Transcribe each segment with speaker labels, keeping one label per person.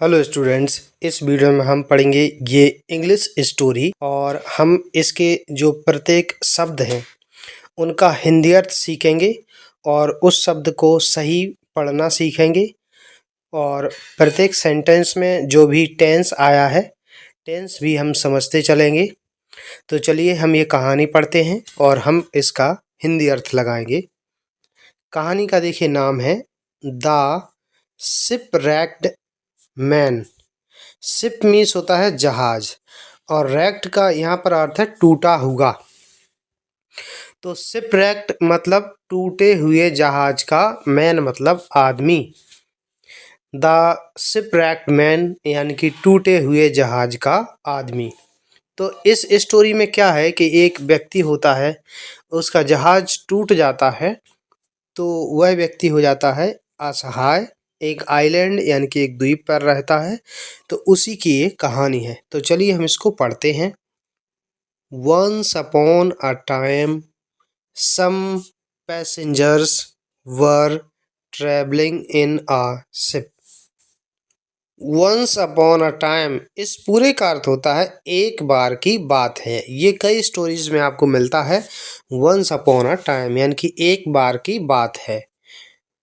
Speaker 1: Hello students, इस video में हम पढ़ेंगे ये इंग्लिश स्टोरी और हम इसके जो प्रत्येक शब्द हैं उनका हिंदी अर्थ सीखेंगे और उस शब्द को सही पढ़ना सीखेंगे। और प्रत्येक सेंटेंस में जो भी टेंस आया है टेंस भी हम समझते चलेंगे। तो चलिए हम ये कहानी पढ़ते हैं और हम इसका हिंदी अर्थ लगाएंगे। कहानी का देखिए नाम है द शिपरैक्ड मैन। शिप मीन्स होता है जहाज और रैक्ट का यहाँ पर अर्थ है टूटा हुआ। तो शिपरैक्ट मतलब टूटे हुए जहाज का, मैन मतलब आदमी। द शिपरैक्ड मैन यानी कि टूटे हुए जहाज का आदमी। तो इस स्टोरी में क्या है कि एक व्यक्ति होता है, उसका जहाज टूट जाता है तो वह व्यक्ति हो जाता है असहाय। एक आइलैंड यानी कि एक द्वीप पर रहता है। तो उसी की ये कहानी है। तो चलिए हम इसको पढ़ते हैं। Once upon a time, some passengers were traveling in a ship. Once upon a time इस पूरे का अर्थ होता है एक बार की बात है। ये कई स्टोरीज में आपको मिलता है। Once upon a time यानी कि एक बार की बात है।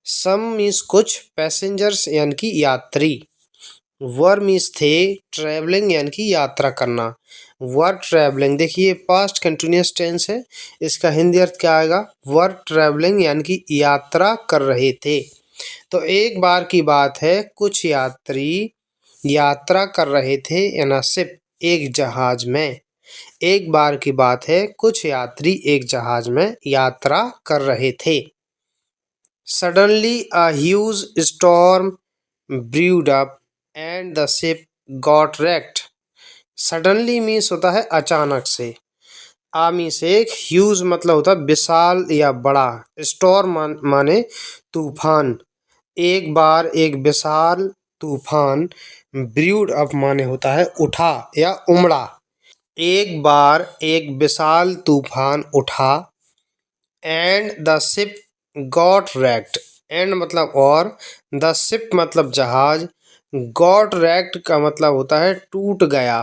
Speaker 1: सम मीन्स कुछ, पैसेंजर्स यानी कि यात्री, वर मीन्स थे, ट्रैवलिंग यानी कि यात्रा करना। वर ट्रैवलिंग देखिए पास्ट कंटिन्यूअस टेंस है। इसका हिंदी अर्थ क्या आएगा? वर ट्रैवलिंग यानी कि यात्रा कर रहे थे। तो एक बार की बात है, कुछ यात्री यात्रा कर रहे थे इन अ शिप, एक जहाज में। एक बार की बात है, कुछ यात्री एक जहाज में यात्रा कर रहे थे। Suddenly a huge storm brewed up and the ship got wrecked. Suddenly means होता है अचानक से। आ मीन्स एक, ह्यूज मतलब होता है विशाल या बड़ा, स्टॉर्म माने तूफान। एक बार एक विशाल तूफान, ब्रूड अप माने होता है उठा या उमड़ा। एक बार एक विशाल तूफान उठा and the ship got raked. And मतलब और, द शिप मतलब जहाज, गॉट रैक्ड का मतलब होता है टूट गया।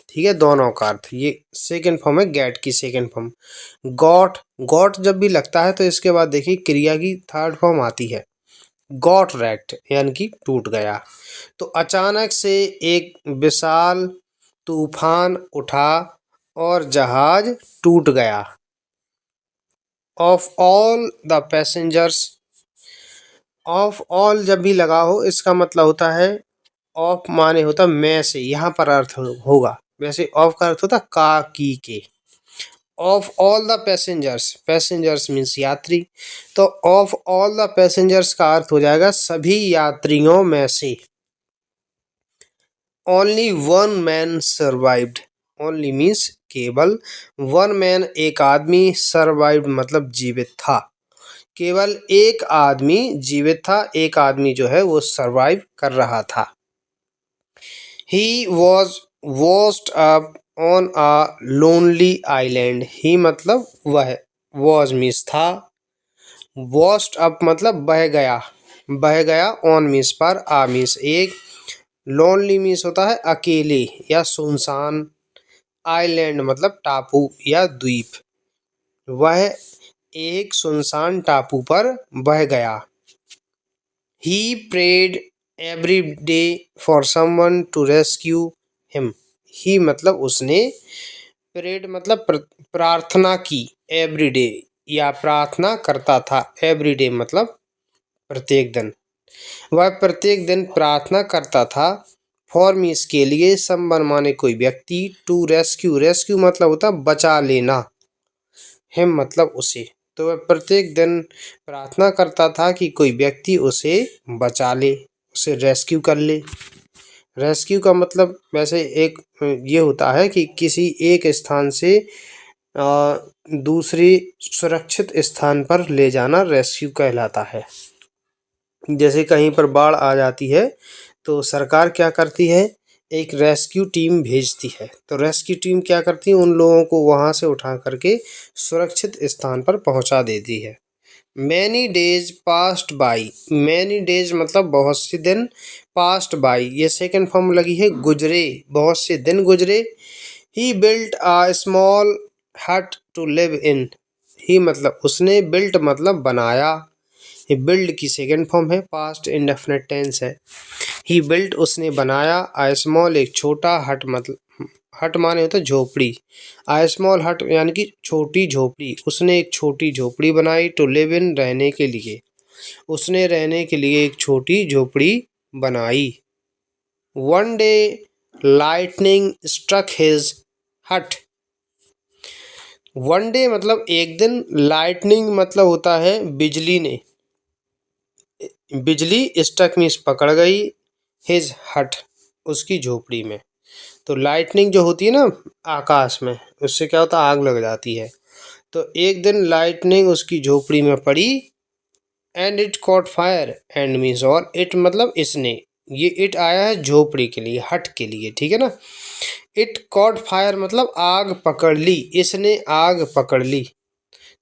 Speaker 1: ठीक है, दोनों का अर्थ। ये सेकेंड फॉर्म है गेट की सेकेंड फॉर्म। गॉट, गॉट जब भी लगता है तो इसके बाद देखिए क्रिया की थर्ड फॉर्म आती है, गॉट रैक्ड यानी कि टूट गया। तो अचानक से एक विशाल तूफान उठा और जहाज टूट गया। Of all the passengers, of all जब भी लगा हो इसका मतलब होता है ऑफ माने होता में से, यहाँ पर अर्थ होगा। वैसे ऑफ का अर्थ होता का की के। Of all the passengers, passengers means यात्री, तो ऑफ ऑल द पैसेंजर्स का अर्थ हो जाएगा सभी यात्रियों में से। Only one man survived, only means केवल, वन मैन एक आदमी, सर्वाइव्ड मतलब जीवित था। केवल एक आदमी जीवित था, एक आदमी जो है वो सर्वाइव कर रहा था। He was washed up on a lonely island. He मतलब वह, वॉज मीन्स था, वॉस्ड अप मतलब बह गया, बह गया, ऑन मीन्स पर, आ मीन्स एक, लोनली मीन्स होता है अकेले या सुनसान, आइलैंड मतलब टापू या द्वीप। वह एक सुनसान टापू पर बह गया। He prayed every day for someone to rescue him. He मतलब उसने, प्रेड मतलब प्रार्थना की, एवरी डे या प्रार्थना करता था, एवरी डे मतलब प्रत्येक दिन। वह प्रत्येक दिन प्रार्थना करता था, फॉर मीन्स के लिए, समवन माने कोई व्यक्ति, टू रेस्क्यू, रेस्क्यू मतलब होता बचा लेना, हिम मतलब उसे। तो वह प्रत्येक दिन प्रार्थना करता था कि कोई व्यक्ति उसे बचा ले, उसे रेस्क्यू कर ले। रेस्क्यू का मतलब वैसे एक ये होता है कि किसी एक स्थान से दूसरी सुरक्षित स्थान पर ले जाना रेस्क्यू कहलाता है। जैसे कहीं पर बाढ़ आ जाती है तो सरकार क्या करती है, एक रेस्क्यू टीम भेजती है। तो रेस्क्यू टीम क्या करती है, उन लोगों को वहां से उठा करके सुरक्षित स्थान पर पहुंचा देती है। Many days passed by, many days मतलब बहुत से दिन, पास्ट बाई, ये सेकंड फॉर्म लगी है गुजरे, बहुत से दिन गुजरे। ही बिल्ट अ स्मॉल हट टू लिव इन, ही मतलब उसने, बिल्ट मतलब बनाया। ये बिल्ड की सेकंड फॉर्म है, पास्ट इंडेफिनिट टेंस है। ही बिल्ट उसने बनाया, अ स्मॉल एक छोटा, हट मतलब हट माने होता है झोपड़ी, अ स्मॉल हट यानी कि छोटी झोपड़ी, उसने एक छोटी झोपड़ी बनाई, टू लिव इन रहने के लिए, उसने रहने के लिए एक छोटी झोपड़ी बनाई। One day lightning struck his hut, one day मतलब एक दिन, लाइटनिंग मतलब होता है बिजली ने, बिजली स्ट्रक मीन्स पकड़ गई, हिज हट उसकी झोपड़ी में। तो लाइटनिंग जो होती है ना आकाश में, उससे क्या होता है, आग लग जाती है। तो एक दिन लाइटनिंग उसकी झोपड़ी में पड़ी, and it caught fire, and means और, इट मतलब इसने, ये इट आया है झोपड़ी के लिए, हट के लिए, ठीक है ना। इट कॉट फायर मतलब आग पकड़ ली, इसने आग पकड़ ली।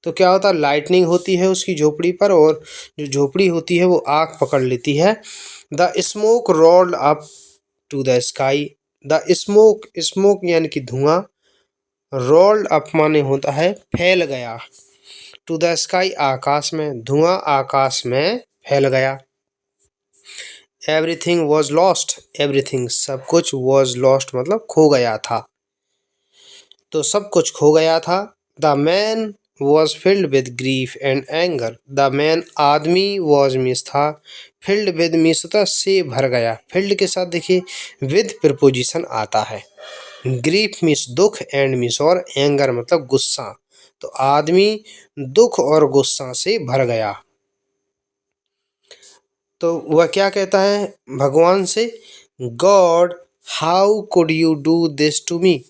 Speaker 1: तो क्या होता है, लाइटनिंग होती है उसकी झोपड़ी पर, और जो झोपड़ी होती है वो आग पकड़ लेती है। The smoke rolled up to the sky, the smoke, smoke यानी कि धुआं, रोल्ड अप माने होता है फैल गया, टू द स्काई आकाश में, धुआं आकाश में फैल गया। एवरीथिंग वॉज लॉस्ट, एवरीथिंग सब कुछ, वॉज लॉस्ट मतलब खो गया था, तो सब कुछ खो गया था। The man was filled with grief and anger, the man आदमी, वॉज मीन्स था, फिल्ड विद मीन्स होता से भर गया, फिल्ड के साथ देखिए विद प्रिपोजिशन आता है। ग्रीफ मीन्स दुख, एंड मीन्स और, एंगर मतलब गुस्सा, तो आदमी दुख और गुस्सा से भर गया। तो वह क्या कहता है भगवान से, God how could you do this to me,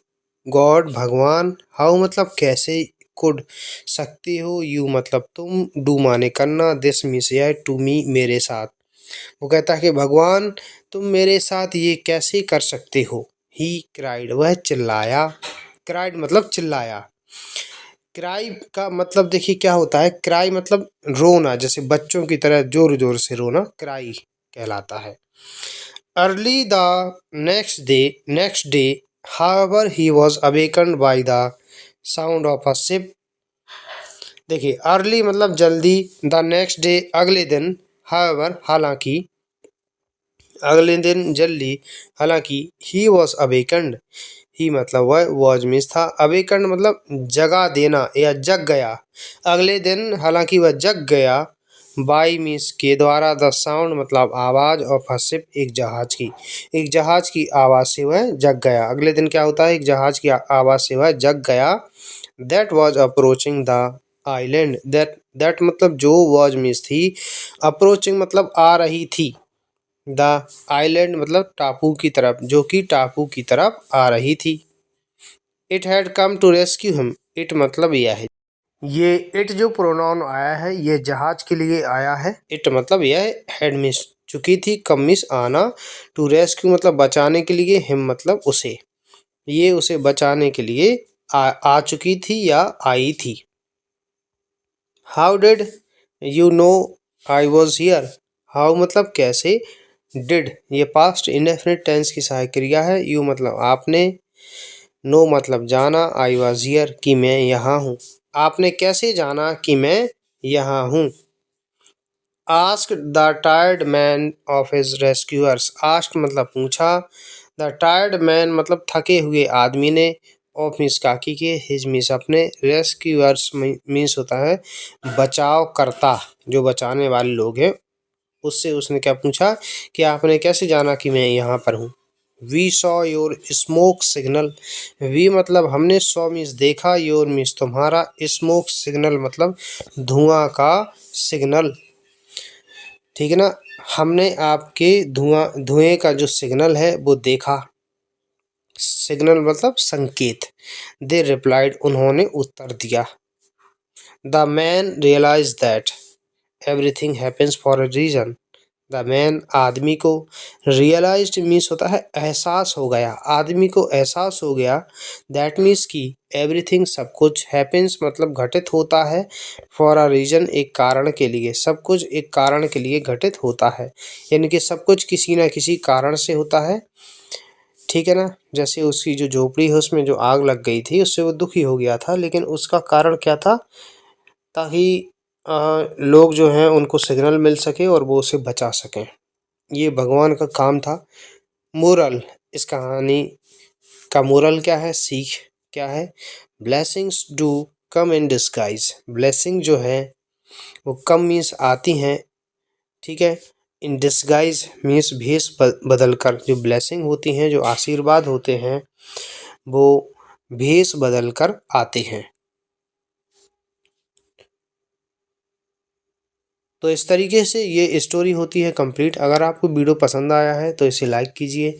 Speaker 1: God भगवान, हाउ मतलब कैसे, कुड सकते हो, यू मतलब तुम, डू माने करना, दिस मीन्स यह, टू मी मेरे साथ। वो कहता है कि भगवान तुम मेरे साथ ये कैसे कर सकते हो। ही क्राइड वह चिल्लाया, क्राइड मतलब चिल्लाया। क्राई का मतलब देखिए क्या होता है, क्राई मतलब रोना, जैसे बच्चों की तरह जोर जोर से रोना क्राई कहलाता है। Early the next day however he was awakened by the sound of a ship, देखिए अर्ली मतलब जल्दी, द नेक्स्ट डे अगले दिन, हाउएवर हालांकि, अगले दिन जल्दी, हालांकि, ही वॉज अवेकन्ड, ही मतलब वह, वॉज मीन्स था, अवेकन्ड मतलब जगा देना या जग गया, अगले दिन हालांकि वह जग गया, बाई मीन्स के द्वारा, द साउंड मतलब आवाज़, ऑफ अ शिप एक जहाज की, एक जहाज की आवाज़ से वह जग गया। अगले दिन क्या होता है, एक जहाज की आवाज़ से वह जग गया। That was approaching the island, that मतलब जो, वॉज मीन्स थी, अप्रोचिंग मतलब आ रही थी, द आइलैंड मतलब टापू की तरफ, जो कि टापू की तरफ आ रही थी। It had come to rescue him, it मतलब यह है, ये इट जो प्रोनाउन आया है ये जहाज के लिए आया है। इट मतलब यह, हैड मिस चुकी थी, कम मिस आना, टू रेस्क्यू मतलब बचाने के लिए, हिम मतलब उसे, ये उसे बचाने के लिए आ चुकी थी या आई थी। How did you know I was here, how मतलब कैसे, डिड ये पास्ट इंडेफिनिट टेंस की सहायक क्रिया है, यू मतलब आपने, नो मतलब जाना, आई वॉज हियर कि मैं यहाँ हूँ, आपने कैसे जाना कि मैं यहाँ हूँ। Ask the tired man of his rescuers, ask मतलब पूछा, द टायर्ड मैन मतलब थके हुए आदमी ने, ऑफ मीन्स काकी के, हिज मीन्स अपने, रेस्क्यूअर्स मीन्स होता है बचाव करता, जो बचाने वाले लोग हैं, उससे उसने क्या पूछा कि आपने कैसे जाना कि मैं यहाँ पर हूँ। We saw your smoke signal, we मतलब हमने, सॉ मीन्स देखा, योर मीन्स तुम्हारा, स्मोक सिग्नल मतलब धुआं का सिग्नल, ठीक है ना। हमने आपके धुएं का जो सिग्नल है वो देखा, सिग्नल मतलब संकेत। दे रिप्लाइड उन्होंने उत्तर दिया। The man realize that everything happens for a reason, the man आदमी को, रियलाइज्ड मीन्स होता है एहसास हो गया, आदमी को एहसास हो गया, दैट मीन्स कि एवरीथिंग सब कुछ, हैपेंस मतलब घटित होता है, फॉर अ रीजन एक कारण के लिए, सब कुछ एक कारण के लिए घटित होता है, यानी कि सब कुछ किसी न किसी कारण से होता है। ठीक है ना। जैसे उसकी जो झोपड़ी है उसमें जो आग लग गई थी उससे वो दुखी हो गया था, लेकिन उसका कारण क्या था, ताकि लोग जो हैं उनको सिग्नल मिल सके और वो उसे बचा सकें, ये भगवान का काम था। मोरल, इस कहानी का मोरल क्या है, सीख क्या है, blessings do come in disguise, blessing जो है वो कम मीन्स आती हैं, ठीक है, इन डिस्गाइज मीन्स भेष बदल कर, जो ब्लेसिंग होती हैं, जो आशीर्वाद होते हैं वो भेष बदल कर आते हैं। तो इस तरीके से ये स्टोरी होती है कंप्लीट। अगर आपको वीडियो पसंद आया है तो इसे लाइक कीजिए,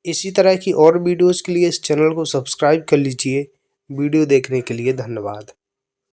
Speaker 1: इसी तरह की और वीडियोस के लिए इस चैनल को सब्सक्राइब कर लीजिए। वीडियो देखने के लिए धन्यवाद।